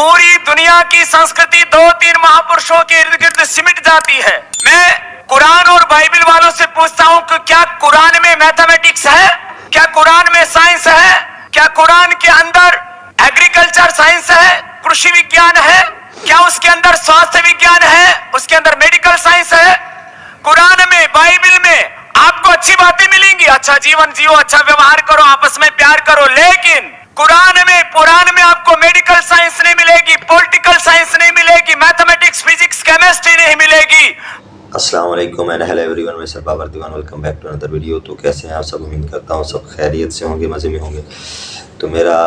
पूरी दुनिया की संस्कृति 2-3 महापुरुषों के इर्द गिर्द सिमट जाती है। मैं कुरान और बाइबल वालों से पूछता हूं कि क्या कुरान में मैथमेटिक्स है? क्या कुरान में साइंस है? क्या कुरान के अंदर एग्रीकल्चर साइंस है, कृषि विज्ञान है? क्या उसके अंदर स्वास्थ्य विज्ञान है? उसके अंदर मेडिकल साइंस है? कुरान में, बाइबल में आपको अच्छी बातें मिलेंगी, अच्छा जीवन जियो, अच्छा व्यवहार करो, आपस में प्यार करो, लेकिन कुरान में, पुराण में आपको मेडिकल साइंस नहीं मिलेगी, पॉलिटिकल साइंस नहीं मिलेगी, मैथमेटिक्स, फिजिक्स, केमिस्ट्री नहीं मिलेगी। अस्सलाम वालेकुम एंड हेलो एवरीवन, मैं sir Babar Diwan, welcome back to another video. तो कैसे हैं आप सब? उम्मीद करता हूँ सब खैरियत से होंगे, मज़े में होंगे। तो मेरा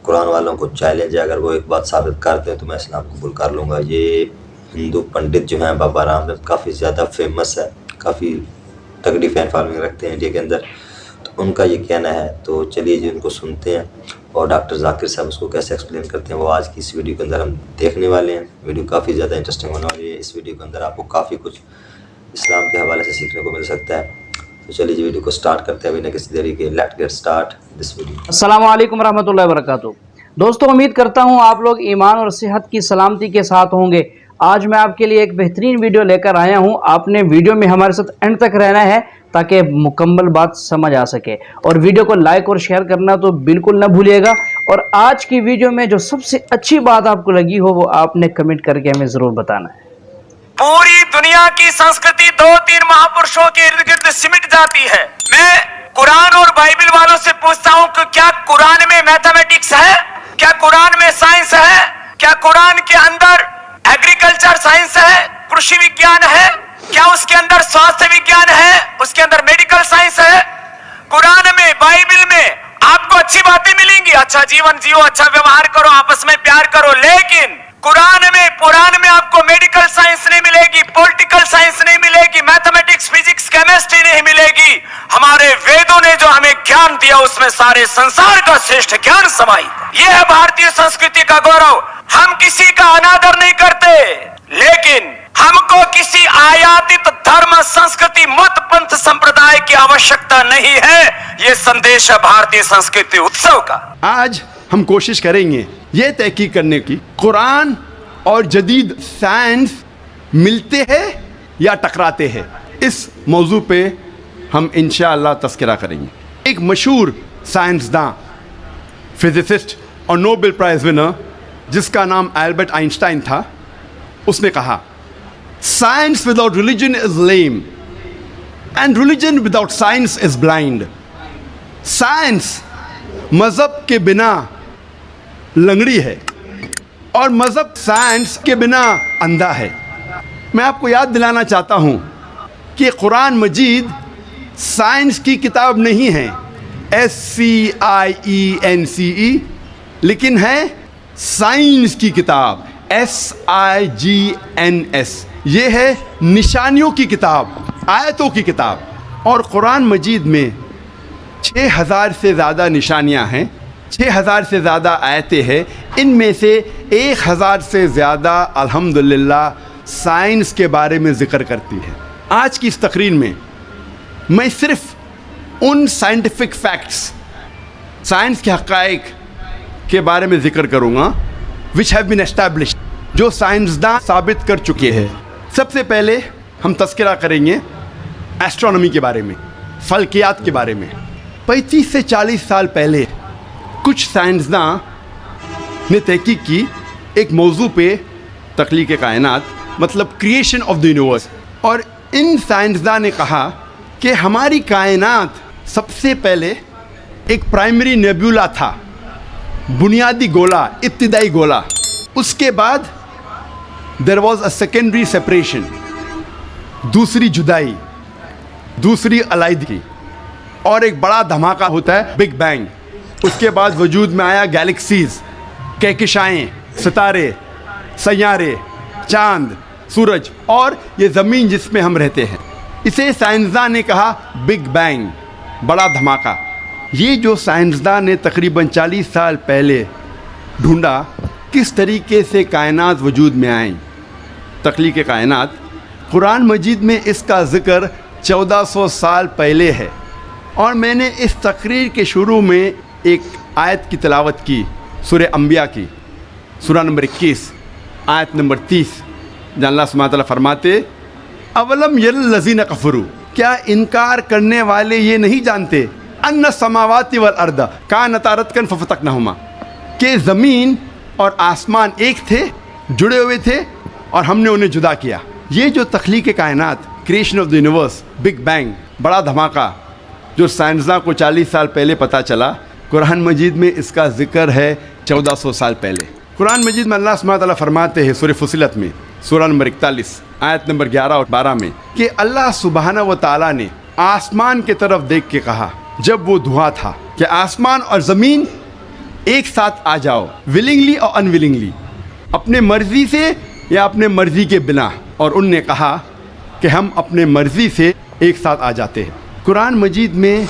कुरान वालों को चैलेंज है, अगर वो एक बात साबित करते हैं तो मैं इस्लाम कबूल कर लूँगा। ये हिंदू पंडित जो हैं बाबा रामदेव, काफ़ी ज़्यादा फेमस है, काफ़ी तगड़ी फैन फॉलोइंग रखते हैं इंडिया के अंदर, तो उनका ये कहना है। तो चलिए जी उनको सुनते हैं और डॉक्टर जाकिर साहब उसको कैसे एक्सप्लेन करते हैं वो आज की इस वीडियो के अंदर हम देखने वाले हैं। वीडियो काफ़ी ज़्यादा इंटरेस्टिंग होने वाली है। इस वीडियो के अंदर आपको काफ़ी कुछ इस्लाम के हवाले से सीखने को मिल सकता है। तो चलिए जी वीडियो को स्टार्ट करते हैं बिना किसी देरी के। Let's get start this video. अस्सलाम वालेकुम रहमतुल्लाहि व बरकातुहू। दोस्तों, उम्मीद करता हूँ आप लोग ईमान और सेहत की सलामती के साथ होंगे। आज मैं आपके लिए एक बेहतरीन वीडियो लेकर आया हूँ। आपने वीडियो में हमारे साथ एंड तक रहना है ताकि मुकम्मल बात समझ आ सके, और वीडियो को लाइक और शेयर करना तो बिल्कुल ना भूलिएगा। और आज की वीडियो में जो सबसे अच्छी बात आपको लगी हो वो आपने कमेंट करके हमें ज़रूर बताना है। पूरी दुनिया की संस्कृति 2-3 महापुरुषों के इर्द गिर्द सिमट जाती है। मैं कुरान और बाइबल वालों से पूछता हूं कि क्या कुरान में मैथमेटिक्स है? क्या कुरान में साइंस है? क्या कुरान के अंदर एग्रीकल्चर साइंस है, कृषि विज्ञान है? क्या उसके अंदर स्वास्थ्य विज्ञान है? उसके अंदर मेडिकल साइंस है? कुरान में, बाइबल में आपको अच्छी बातें मिलेंगी, अच्छा जीवन जियो, अच्छा व्यवहार करो, आपस में प्यार करो, लेकिन कुरान में, पुराण में आपको मेडिकल साइंस नहीं मिलेगी, पॉलिटिकल साइंस नहीं मिलेगी, मैथमेटिक्स, फिजिक्स, केमिस्ट्री नहीं मिलेगी। हमारे वेदों ने जो हमें ज्ञान दिया उसमें सारे संसार का श्रेष्ठ ज्ञान समाहित। यह है भारतीय संस्कृति का गौरव। हम किसी का अनादर नहीं करते, लेकिन हमको किसी आयातित धर्म, संस्कृति, मत, पंथ, संप्रदाय की आवश्यकता नहीं है। ये संदेश है भारतीय संस्कृति उत्सव का। आज हम कोशिश करेंगे ये तहकीक करने की कुरान और जदीद साइंस मिलते हैं या टकराते हैं। इस मौजू पे हम इंशाअल्लाह तज़किरा करेंगे। एक मशहूर साइंसदान, फिजिसिस्ट और नोबेल प्राइज़ विनर जिसका नाम एल्बर्ट आइंस्टाइन था, उसने कहा science without religion is lame and religion without science is blind. Science मज़हब के बिना लंगड़ी है और मज़हब साइंस के बिना अंधा है। मैं आपको याद दिलाना चाहता हूँ कि कुरान मजीद साइंस की किताब नहीं है, SCIENCE, लेकिन है साइंस की किताब, SIGNS। ये है निशानियों की किताब, आयतों की किताब। और कुरान मजीद में 6000 से ज़्यादा निशानियाँ हैं, 6000 से ज़्यादा आयतें हैं। इनमें से 1000 से ज़्यादा अल्हम्दुलिल्लाह साइंस के बारे में ज़िक्र करती है। आज की इस तकरीर में मैं सिर्फ़ उन साइंटिफिक फैक्ट्स, साइंस के हक़ाइक़ के बारे में ज़िक्र करूँगा विच हैव बीन एस्टैब्लिश्ड, जो साइंसदान साबित कर चुके हैं। सबसे पहले हम तज़किरा करेंगे एस्ट्रोनॉमी के बारे में, फ़ल्कियात के बारे में। 35 से 40 साल पहले कुछ साइंसदान ने तहकीक की एक मौजू पे, तख्लीक़ कायनात, मतलब क्रिएशन ऑफ द यूनिवर्स। और इन साइंसदान ने कहा कि हमारी कायनात सबसे पहले एक प्राइमरी नेब्यूला था, बुनियादी गोला, इब्तिदाई गोला। उसके बाद there was a secondary separation, दूसरी जुदाई, दूसरी अलहदगी, और एक बड़ा धमाका होता है बिग बैंग। उसके बाद वजूद में आया गैलेक्सीज़, कहकशाएँ, सितारे, सैयारे, चांद, सूरज और ये ज़मीन जिसमें हम रहते हैं। इसे साइंसदान ने कहा बिग बैंग, बड़ा धमाका। ये जो साइंसदान ने तकरीबन 40 साल पहले ढूंढा किस तरीके से कायनात वजूद में आई, तख्लीक़ कायनात, कुरान मजीद में इसका ज़िक्र 1400 साल पहले है। और मैंने इस तकरीर के शुरू में एक आयत की तिलावत की, सूरह अंबिया की, सूरा नंबर 21 आयत नंबर 30, जहाँ अल्लाह सुब्हानहू व तआला फरमाते अवलम यल्लज़ीना कफ़रू, क्या इनकार करने वाले ये नहीं जानते अन्ना समावाति वल अर्द कानता रतकन फफतकनहुमा, कि ज़मीन और आसमान एक थे, जुड़े हुए थे और हमने उन्हें जुदा किया। ये जो तख्लीक कायनात, creation of the universe, big bang, बड़ा धमाका, जो साइंसदान को 40 साल पहले पता चला, कुरान मजीद में इसका जिक्र है 1400 साल पहले। कुरान मजीद में अल्लाह सुब्हानहू व तआला फरमाते हैं सूरह फुसिलत में सूरा नंबर 41 आयत नंबर 11 और 12 में कि अल्लाह सुब्हानहू व तआला ने आसमान की तरफ देख के कहा जब वो धुआं था कि आसमान और ज़मीन एक साथ आ जाओ, विलिंगली और अनविलिंगली, अपने मर्ज़ी से या अपने मर्ज़ी के बिना। और उनने कहा कि हम अपने मर्ज़ी से एक साथ आ जाते हैं। कुरान मजीद में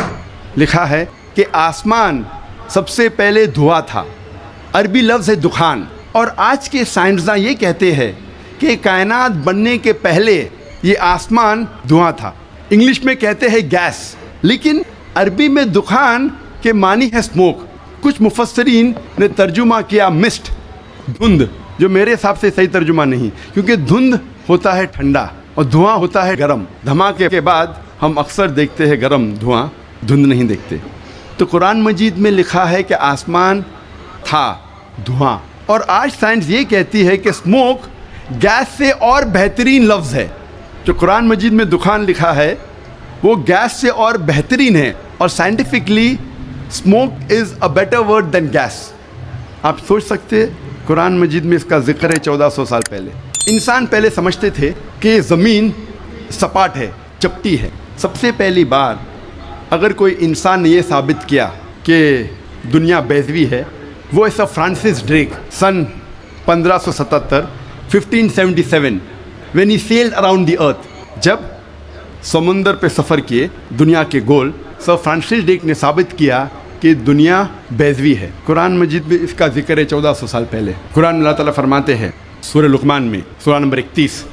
लिखा है कि आसमान सबसे पहले धुआं था, अरबी लफ्ज़ है दुखान। और आज के साइंसदान ये कहते हैं कि कायनात बनने के पहले ये आसमान धुआं था। इंग्लिश में कहते हैं गैस, लेकिन अरबी में दुखान के मानी है स्मोक। कुछ मुफस्सरीन ने तर्जुमा किया मिस्ट, धुंध, जो मेरे हिसाब से सही तर्जुमा नहीं, क्योंकि धुंध होता है ठंडा और धुआं होता है गरम। धमाके के बाद हम अक्सर देखते हैं गरम धुआं, धुंध नहीं देखते। तो कुरान मजीद में लिखा है कि आसमान था धुआं। और आज साइंस ये कहती है कि स्मोक गैस से और बेहतरीन लफ्ज़ है। जो कुरान मजीद में दुखान लिखा है वो गैस से और बेहतरीन है, और scientifically smoke is a better word than gas. आप सोच सकते कुरान मजीद में इसका जिक्र है 1400 साल पहले। इंसान पहले समझते थे कि ज़मीन सपाट है, चपटी है। सबसे पहली बार अगर कोई इंसान ने ये साबित किया कि दुनिया बैज़वी है, वो ऐसा फ्रांसिस ड्रेक सन 1577 1577 when he sailed around the earth, जब समुंदर पे सफ़र किए दुनिया के गोल, सर फ्रांसिस ड्रेक ने साबित किया कि दुनिया बैज़वी है। कुरान मजीद में इसका जिक्र है 1400 साल पहले। कुरान अल्लाह ताला फरमाते हैं सूरह लुक़मान में सूरा नंबर 31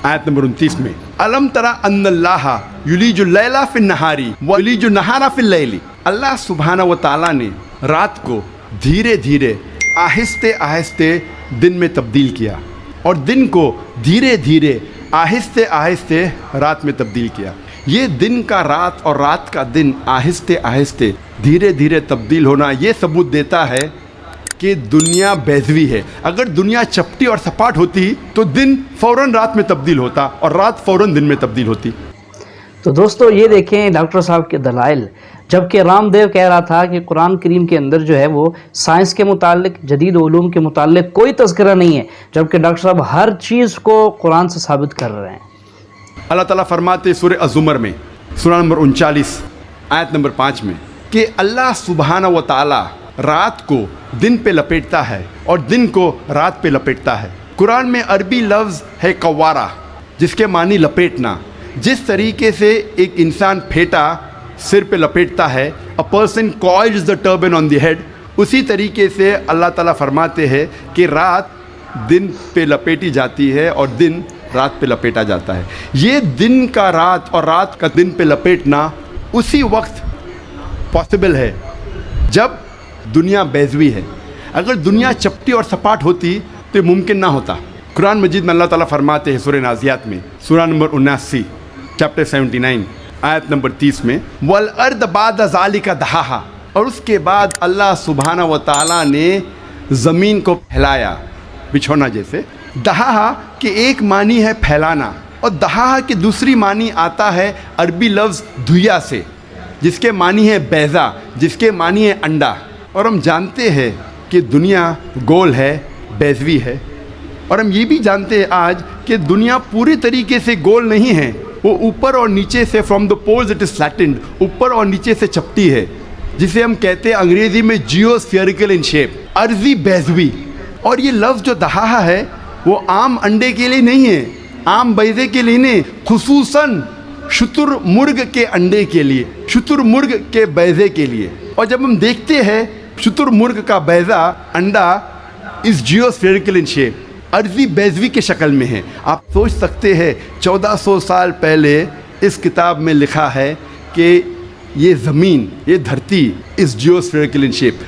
आयत नंबर 29 में अलम तरा अन्नल्लाह युलीजुल लैला फिन नहारी व युलीजुन नहारा फिल लैली, अल्लाह सुब्हानहू व तआला ने रात को धीरे धीरे आहिस्ते आहिस्ते दिन में तब्दील किया और दिन को धीरे धीरे आहिस्ते आहिस्ते रात में तब्दील किया। ये दिन का रात और रात का दिन आहिस्ते आहिस्ते धीरे धीरे तब्दील होना ये सबूत देता है कि दुनिया बैज़वी है। अगर दुनिया चपटी और सपाट होती तो दिन फ़ौरन रात में तब्दील होता और रात फ़ौरन दिन में तब्दील होती। तो दोस्तों ये देखें डॉक्टर साहब के दलाइल, जबकि रामदेव कह रहा था कि कुरान करीम के अंदर जो है वो साइंस के मुतालिक, जदीद उलूम के मुतालिक कोई तज़किरा नहीं है, जबकि डॉक्टर साहब हर चीज़ को कुरान से साबित कर रहे हैं। अल्लाह ताला फरमाते सूरह अज़्ज़ुमर में सूरा नंबर 39 आयत नंबर 5 में कि अल्लाह सुब्हानहू व तआला रात को दिन पे लपेटता है और दिन को रात पे लपेटता है। कुरान में अरबी लफ्ज़ है कवारा, जिसके मानी लपेटना। जिस तरीके से एक इंसान फेटा सिर पे लपेटता है, a person coils the turban on the head, उसी तरीके से अल्लाह ताला फरमाते हैं कि रात दिन पे लपेटी जाती है और दिन रात पे लपेटा जाता है। ये दिन का रात और रात का दिन पे लपेटना उसी वक्त पॉसिबल है जब दुनिया बैज़वी है। अगर दुनिया चपटी और सपाट होती तो ये मुमकिन ना होता। कुरान मजीद में अल्लाह ताला फरमाते हैं सूरह नाज़ियात में सूरा नंबर 79 चैप्टर 79 आयत नंबर 30 में वल अर्द बाद ज़ालिका दहाहा, और उसके बाद अल्लाह सुब्हानहू व तआला ने ज़मीन को फैलाया बिछौना जैसे। दहाहा के एक मानी है फैलाना और दहाहा की दूसरी मानी आता है अरबी लफ्ज़ धुइया से, जिसके मानी है बैज़ा, जिसके मानी है अंडा। और हम जानते हैं कि दुनिया गोल है, बैज़वी है, और हम ये भी जानते हैं आज कि दुनिया पूरी तरीके से गोल नहीं है। वो ऊपर और नीचे से from the poles it is flattened, ऊपर और नीचे से चपटी है, जिसे हम कहते हैं अंग्रेज़ी में जियोस्फेरिकल इन शेप, अर्ज़ी बैज़वी। और ये लफ्ज़ जो दहाहा है वो आम अंडे के लिए नहीं है, आम बैज़े के लिए नहीं, खुसूसन शुतुरमुर्ग के अंडे के लिए, शुतुरमुर्ग के बैज़े के लिए। और जब हम देखते हैं शुतुरमुर्ग का बैज़ा अंडा इस जियोस्फेरिकल इन शेप, अर्ज़ी बैज़वी के शक्ल में है। आप सोच सकते हैं 1400 साल पहले इस किताब में लिखा है कि ये ज़मीन, ये धरती इस जियोस्फेरिकल इन शेप।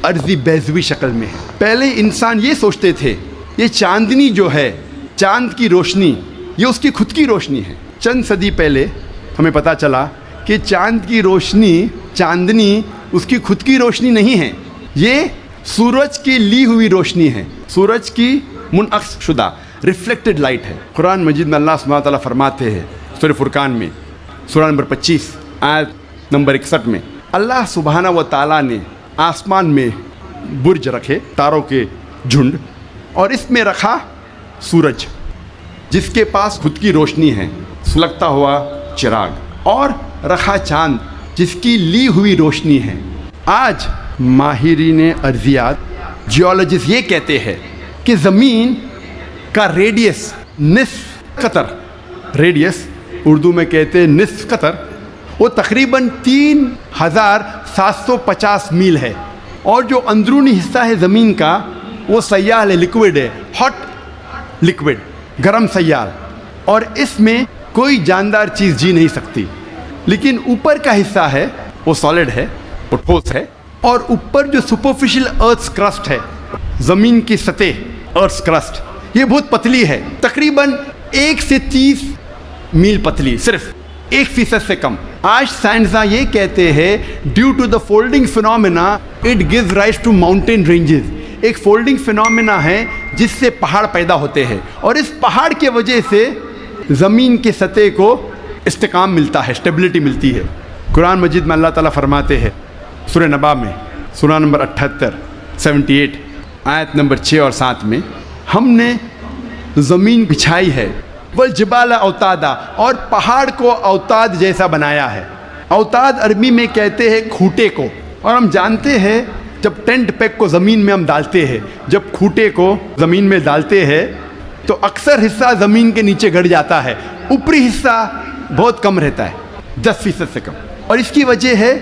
अर्जी बैजवी शक्ल में है। पहले इंसान ये सोचते थे ये चांदनी जो है, चांद की रोशनी, ये उसकी खुद की रोशनी है। चंद सदी पहले हमें पता चला कि चांद की रोशनी, चांदनी उसकी खुद की रोशनी नहीं है, ये सूरज की ली हुई रोशनी है, सूरज की मुनअक्स शुदा रिफ्लेक्टेड लाइट है। कुरान मजीद में अल्लाह सुब्हानहू व तआला फरमाते हैं सूरह फुरकान में सूरह नंबर 25 आयत नंबर 61 में, अल्लाह सुब्हानहू व तआला ने आसमान में बुर्ज रखे, तारों के झुंड, और इसमें रखा सूरज जिसके पास खुद की रोशनी है, सुलगता हुआ चिराग, और रखा चांद जिसकी ली हुई रोशनी है। आज माहिरीन अर्जियात, जियोलॉजिस्ट ये कहते हैं कि ज़मीन का रेडियस निस्फ कतर, रेडियस उर्दू में कहते हैं निस्फ कतर, वो तकरीबन 3750 मील है, और जो अंदरूनी हिस्सा है ज़मीन का वो सयाल है, लिक्विड है, हॉट लिक्विड, गर्म सयाल, और इसमें कोई जानदार चीज़ जी नहीं सकती। लेकिन ऊपर का हिस्सा है वो सॉलिड है, वो ठोस है, और ऊपर जो सुपरफिशियल अर्थ क्रस्ट है, ज़मीन की सतह, अर्थ क्रस्ट, ये बहुत पतली है, तकरीबन 1 से 30 मील पतली, सिर्फ 1% से कम। आज साइंसदान ये कहते हैं due to the folding phenomena it gives rise to mountain ranges, एक फोल्डिंग फिनोमेना है जिससे पहाड़ पैदा होते हैं, और इस पहाड़ के वजह से ज़मीन की सतह को इस्तेकाम मिलता है, स्टेबिलिटी मिलती है। कुरान मजीद में अल्लाह ताला फरमाते हैं सूरह नबा में सूरह नंबर 78 78 आयत नंबर 6 और 7 में, हमने ज़मीन बिछाई है, वल जिबाला औतादा, और पहाड़ को औताद जैसा बनाया है। औताद अरबी में कहते हैं खूटे को, और हम जानते हैं जब टेंट पैक को ज़मीन में हम डालते हैं, जब खूटे को ज़मीन में डालते हैं तो अक्सर हिस्सा ज़मीन के नीचे गड़ जाता है, ऊपरी हिस्सा बहुत कम रहता है, 10% से कम, और इसकी वजह है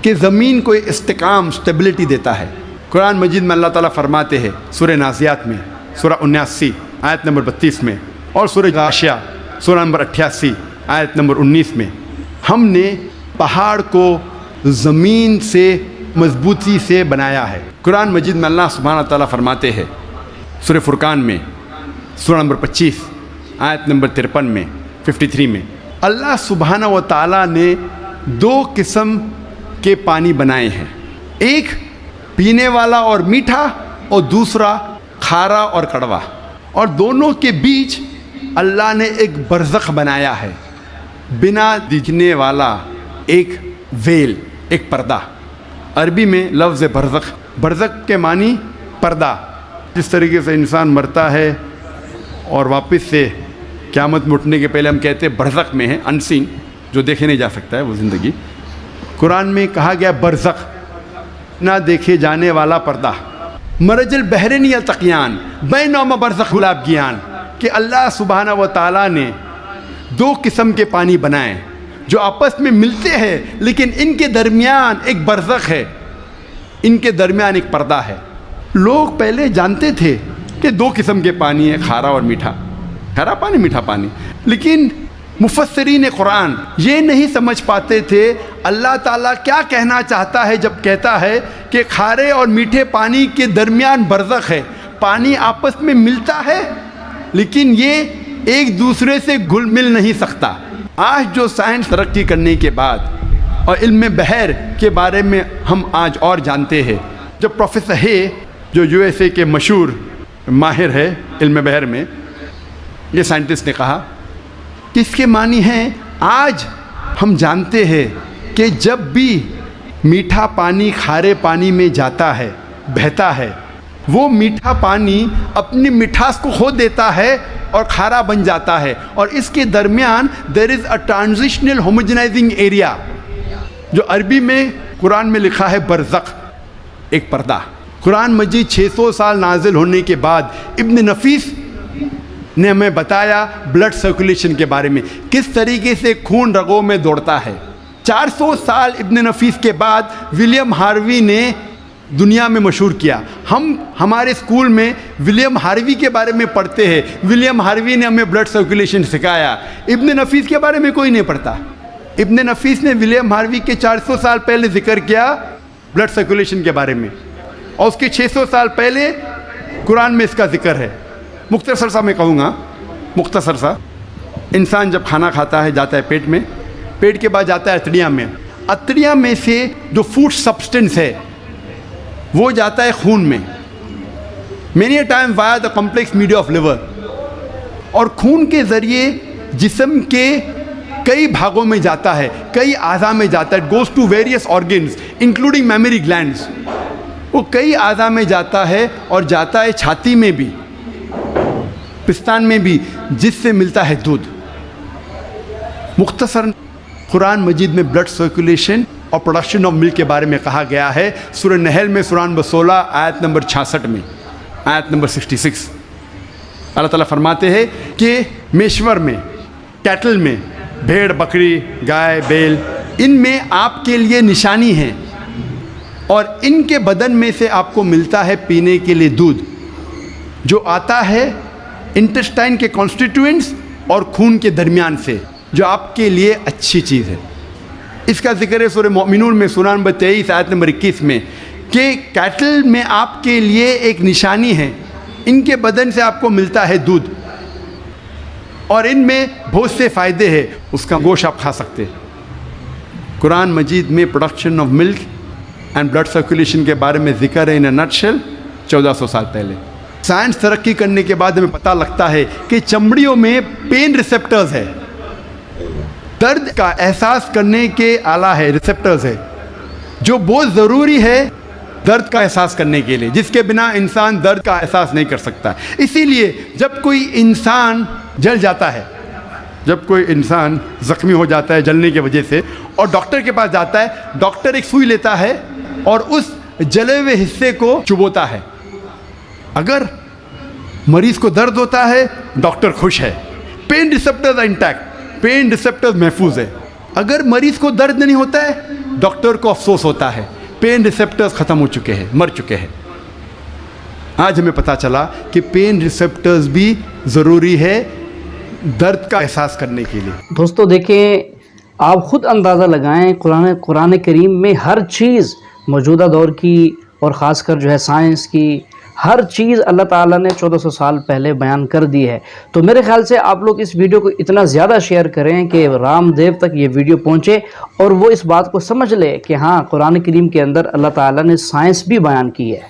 कि ज़मीन को इस्तिकाम, स्टेबिलिटी देता है। कुरान मजीद में अल्लाह ताला फरमाते हैं सूरह नाज़ियात में सूरह 79 आयत नंबर 32 में, और सूरह गाशिया सूरह नंबर 88 आयत नंबर 19 में, हमने पहाड़ को ज़मीन से मजबूती से बनाया है। कुरान मजीद में अल्लाह सुब्हानहू व तआला फरमाते हैं सूरह फुरकान में सूरह नंबर 25 आयत नंबर 53 में 53 में, अल्लाह सुब्हानहू व तआला ने 2 किस्म के पानी बनाए हैं, एक पीने वाला और मीठा, और दूसरा खारा और कड़वा, और दोनों के बीच अल्लाह ने एक बरज़ख बनाया है, बिना दिखने वाला एक वेल, एक पर्दा। अरबी में लफ्ज़ बरज़ख, बरज़ख के मानी पर्दा। जिस तरीके से इंसान मरता है और वापस से क़यामत में उठने के पहले हम कहते हैं बरज़ख में है, अनसीन, जो देखे नहीं जा सकता है वो ज़िंदगी, कुरान में कहा गया बरज़ख, ना देखे जाने वाला पर्दा। मरजल बहरैन यल्तक़ियान बैनहुमा बरज़ख गुलाब गियान, कि अल्लाह सुब्हानहू व तआला ने 2 किस्म के पानी बनाए जो आपस में मिलते हैं, लेकिन इनके दरमियान एक बरज़ख है, इनके दरमियान एक पर्दा है। लोग पहले जानते थे कि 2 किस्म के पानी है, खारा और मीठा, खारा पानी मीठा पानी, लेकिन मुफस्सिरीन कुरान ये नहीं समझ पाते थे अल्लाह ताला क्या कहना चाहता है जब कहता है कि खारे और मीठे पानी के दरमियान बरज़ख है। पानी आपस में मिलता है लेकिन ये एक दूसरे से घुल मिल नहीं सकता। आज जो साइंस तरक्की करने के बाद और इल्म बहर के बारे में हम आज और जानते हैं, जब प्रोफेसर हे जो USA के मशहूर माहिर है इल्म बहर में, ये साइंटिस्ट ने कहा कि इसके मानी हैं, आज हम जानते हैं कि जब भी मीठा पानी खारे पानी में जाता है, बहता है, वो मीठा पानी अपनी मिठास को खो देता है और खारा बन जाता है, और इसके दरमियान there is a transitional homogenising area, जो अरबी में कुरान में लिखा है बरज़ख, एक पर्दा। कुरान मजीद 600 साल नाजिल होने के बाद इब्न नफीस ने हमें बताया ब्लड सर्कुलेशन के बारे में, किस तरीके से खून रगों में दौड़ता है। 400 साल इब्न नफीस के बाद विलियम हार्वी ने दुनिया में मशहूर किया। हम हमारे स्कूल में विलियम हार्वी के बारे में पढ़ते हैं, विलियम हार्वी ने हमें ब्लड सर्कुलेशन सिखाया। इब्न नफीस के बारे में कोई नहीं पढ़ता। इब्न नफीस ने विलियम हार्वी के 400 साल पहले जिक्र किया ब्लड सर्कुलेशन के बारे में। और उसके 600 साल पहले कुरान में इसका जिक्र है। मुख्तसर सा मैं कहूँगा, मुख्तसर सा, इंसान जब खाना खाता है जाता है पेट में, पेट के बाद जाता है अतड़ियाँ में, अतड़ियाँ में से जो फूड सब्सटेंस है वो जाता है खून में, many a time via the complex media of liver, और खून के ज़रिए जिस्म के कई भागों में जाता है, कई आज़ा में जाता है, goes to various organs including memory glands, वो कई आज़ा में जाता है और जाता है छाती में भी, पिस्तान में भी, जिससे मिलता है दूध। मुख्तसर कुरान मजीद में ब्लड सर्कुलेशन और प्रोडक्शन ऑफ मिल्क के बारे में कहा गया है सूरह नहल में सूरह नंबर 16 आयत नंबर 66 में, आयत नंबर 66 अल्लाह ताला फरमाते हैं कि मेश्वर में, कैटल में, भेड़ बकरी गाय बैल, इनमें आपके लिए निशानी है और इनके बदन में से आपको मिलता है पीने के लिए दूध, जो आता है इंटेस्टाइन के कॉन्स्टिट्यूएंट्स और खून के दरमियान से, जो आपके लिए अच्छी चीज़ है। इसका जिक्र है सूरह मोमिनून में सूरह नंबर 23 आयत नंबर 21 में कि कैटल में आपके लिए एक निशानी है, इनके बदन से आपको मिलता है दूध और इनमें बहुत से फ़ायदे हैं, उसका गोश्त आप खा सकते हैं। कुरान मजीद में production of milk and blood circulation के बारे में जिक्र है इन अ नटशेल 1400 साल पहले। साइंस तरक्की करने के बाद हमें पता लगता है कि चमड़ियों में पेन रिसेप्टर्स है, दर्द का एहसास करने के आला है, रिसेप्टर्स है, जो बहुत ज़रूरी है दर्द का एहसास करने के लिए, जिसके बिना इंसान दर्द का एहसास नहीं कर सकता। इसीलिए जब कोई इंसान जल जाता है, जब कोई इंसान ज़ख्मी हो जाता है जलने की वजह से और डॉक्टर के पास जाता है, डॉक्टर एक सुई लेता है और उस जले हुए हिस्से को चुभोता है। अगर मरीज़ को दर्द होता है, डॉक्टर खुश है, pain receptors are intact, pain receptors महफूज है। अगर मरीज़ को दर्द नहीं होता है, डॉक्टर को अफसोस होता है, पेन रिसेप्टर्स ख़त्म हो चुके हैं, मर चुके हैं। आज हमें पता चला कि पेन रिसेप्टर्स भी ज़रूरी है दर्द का एहसास करने के लिए। दोस्तों देखें, आप ख़ुद अंदाज़ा लगाएं, कुरान करीम में हर चीज़ मौजूदा दौर की और ख़ासकर जो है साइंस की हर चीज़ अल्लाह ताला ने 1400 साल पहले बयान कर दी है। तो मेरे ख्याल से आप लोग इस वीडियो को इतना ज़्यादा शेयर करें कि रामदेव तक ये वीडियो पहुँचे और वो इस बात को समझ ले कि हाँ, कुरान करीम के अंदर अल्लाह ताला ने साइंस भी बयान की है।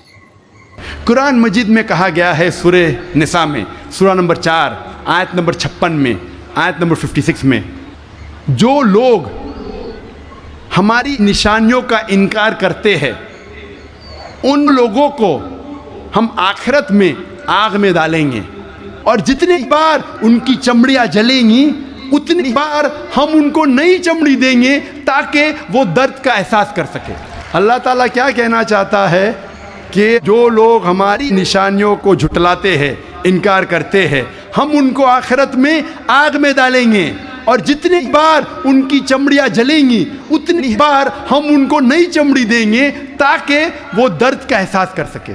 कुरान मजीद में कहा गया है सूरह निसा में सूरह नंबर 4 आयत नंबर 56 में, आयत नंबर 56 में, जो लोग हमारी निशानियों का इनकार करते हैं उन लोगों को हम आखिरत में आग में डालेंगे और जितनी बार उनकी चमड़ियाँ जलेंगी उतनी बार हम उनको नई चमड़ी देंगे ताकि वो दर्द का एहसास कर सके। अल्लाह ताला क्या कहना चाहता है कि जो लोग हमारी निशानियों को झुटलाते हैं, इनकार करते हैं, हम उनको आखिरत में आग में डालेंगे और जितनी बार उनकी चमड़ियाँ जलेंगी उतनी बार हम उनको नई चमड़ी देंगे ताकि वो दर्द का एहसास कर सके।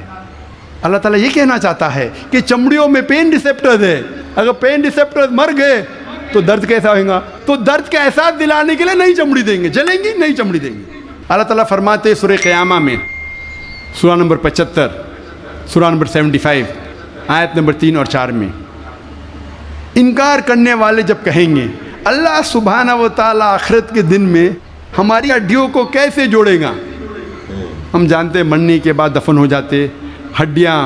अल्लाह ताला ये कहना चाहता है कि चमड़ियों में पेन रिसेप्टर्स है, अगर पेन रिसेप्टर्स मर गए तो दर्द कैसा होगा, तो दर्द का एहसास दिलाने के लिए नई चमड़ी देंगे, जलेंगी नई चमड़ी देंगे। अल्लाह ताला फरमाते हैं सूरह क़यामा में सूरह नंबर 75 सूरह नंबर 75 आयत नंबर 3 और 4 में, इनकार करने वाले जब कहेंगे अल्लाह सुब्हानहू व तआला आखिरत के दिन में हमारी हड्डियों को कैसे जोड़ेगा। हम जानते हैं मरने के बाद दफन हो जाते, हड्डियाँ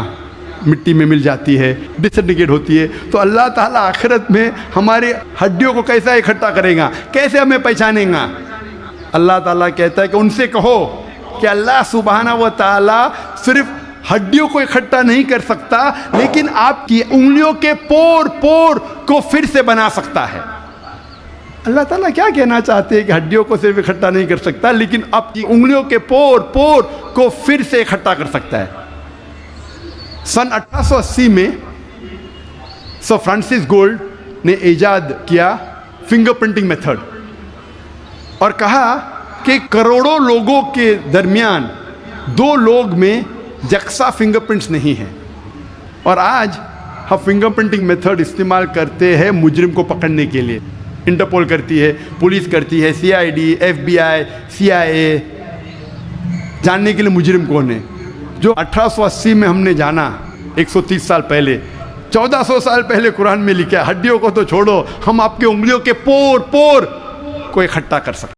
मिट्टी में मिल जाती है, डिसइंटीग्रेट होती है, तो अल्लाह ताला आखिरत में हमारे हड्डियों को कैसा इकट्ठा करेगा, कैसे हमें पहचानेगा। अल्लाह ताला कहता है कि उनसे कहो कि अल्लाह सुब्हानहू व तआला सिर्फ हड्डियों को इकट्ठा नहीं कर सकता, लेकिन आपकी उंगलियों के पोर पोर को फिर से बना सकता है। अल्लाह ताला क्या कहना चाहते हैं कि हड्डियों को सिर्फ इकट्ठा नहीं कर सकता, लेकिन आपकी उंगलियों के पोर पोर को फिर से इकट्ठा कर सकता है। सन 1880 में सर फ्रांसिस गोल्ड ने ईजाद किया फिंगरप्रिंटिंग मेथड और कहा कि करोड़ों लोगों के दरमियान 2 लोग में यकसा फिंगरप्रिंट्स नहीं हैं, और आज हम फिंगरप्रिंटिंग मेथड इस्तेमाल करते हैं मुजरिम को पकड़ने के लिए। इंटरपोल करती है, पुलिस करती है, CID, FBI, CIA, जानने के लिए मुजरिम कौन है। जो 1880 में हमने जाना, 130 साल पहले, 1400 साल पहले कुरान में लिखा है, हड्डियों को तो छोड़ो, हम आपकी उंगलियों के पोर पोर को इकट्ठा कर सकते।